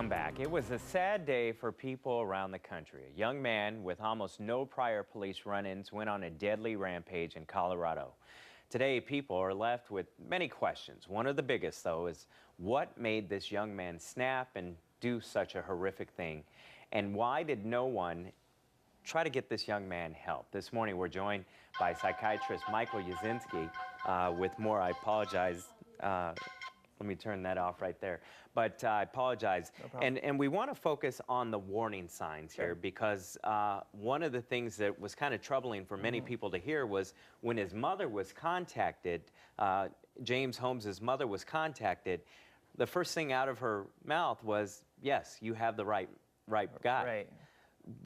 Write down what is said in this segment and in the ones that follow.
Welcome back. It was a sad day for people around the country. A young man with almost no prior police run-ins went on a deadly rampage in Colorado. Today, people are left with many questions. One of the biggest, though, is what made this young man snap and do such a horrific thing? And why did no one try to get this young man help? This morning, we're joined by psychiatrist Michael Yasinski with more. I apologize. Let me turn that off right there. But I apologize. No problem. And we want to focus on the warning signs here because one of the things that was kind of troubling for many people to hear was when his mother was contacted, James Holmes's mother was contacted, the first thing out of her mouth was, yes, you have the right guy. Right.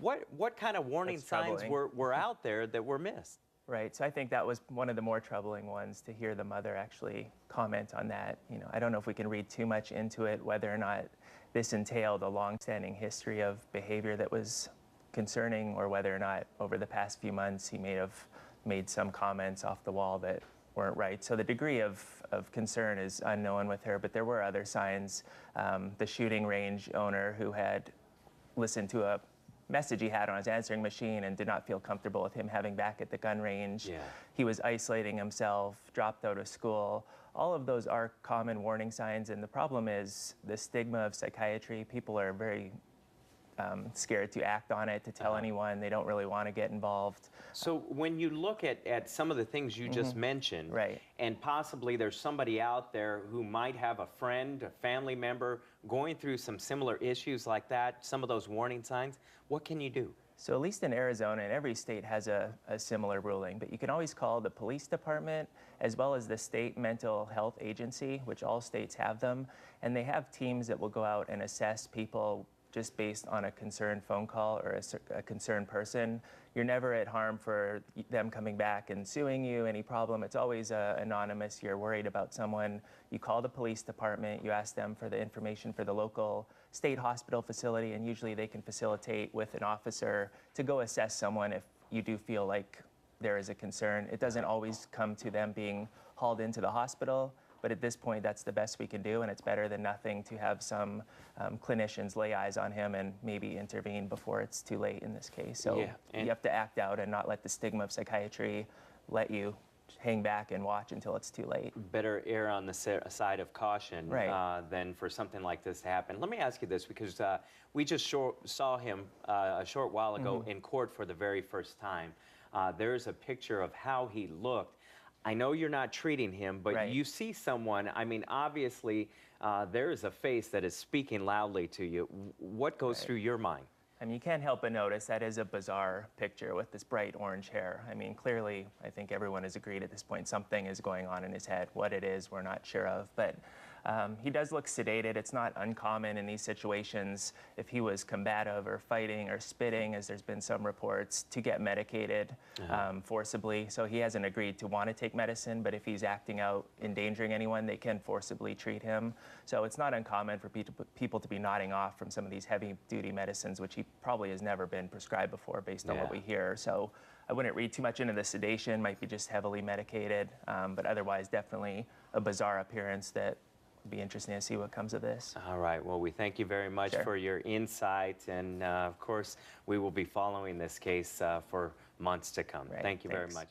What kind of warning signs were out there that were missed? Right, so I think that was one of the more troubling ones to hear the mother actually comment on that. You know, I don't know if we can read too much into it, whether or not this entailed a long-standing history of behavior that was concerning, or whether or not over the past few months he may have made some comments off the wall that weren't right. So the degree of concern is unknown with her, but there were other signs. The shooting range owner who had listened to a message he had on his answering machine and did not feel comfortable with him having back at the gun range. Yeah. He was isolating himself, dropped out of school. All of those are common warning signs, and the problem is the stigma of psychiatry. People are very scared to act on it, to tell anyone. They don't really want to get involved. So when you look at some of the things you just mentioned, Right. and possibly there's somebody out there who might have a friend, a family member going through some similar issues like that, some of those warning signs, what can you do? So at least in Arizona, and every state has a similar ruling, but you can always call the police department as well as the state mental health agency, which all states have them, and they have teams that will go out and assess people just based on a concerned phone call or a concerned person. You're never at harm for them coming back and suing you, any problem. It's always anonymous. You're worried about someone. You call the police department, you ask them for the information for the local state hospital facility, and usually they can facilitate with an officer to go assess someone if you do feel like there is a concern. It doesn't always come to them being hauled into the hospital, but at this point, that's the best we can do, and it's better than nothing to have some clinicians lay eyes on him and maybe intervene before it's too late in this case. So you have to act out and not let the stigma of psychiatry let you hang back and watch until it's too late. Better err on the side of caution than for something like this to happen. Let me ask you this, because we just saw him a short while ago in court for the very first time. There's a picture of how he looked. I know you're not treating him, but you see someone, I mean, obviously, there is a face that is speaking loudly to you. What goes through your mind? I mean, you can't help but notice that is a bizarre picture with this bright orange hair. I mean, clearly, I think everyone has agreed at this point something is going on in his head. What it is, we're not sure of, but he does look sedated. It's not uncommon in these situations, if he was combative or fighting or spitting, as there's been some reports, to get medicated forcibly. So he hasn't agreed to want to take medicine, but if he's acting out, endangering anyone, they can forcibly treat him. So it's not uncommon for people to be nodding off from some of these heavy-duty medicines, which he probably has never been prescribed before based on what we hear. So I wouldn't read too much into the sedation, might be just heavily medicated, but otherwise definitely a bizarre appearance that would be interesting to see what comes of this. All right, well, we thank you very much for your insight, and of course, we will be following this case for months to come. Thank you very much.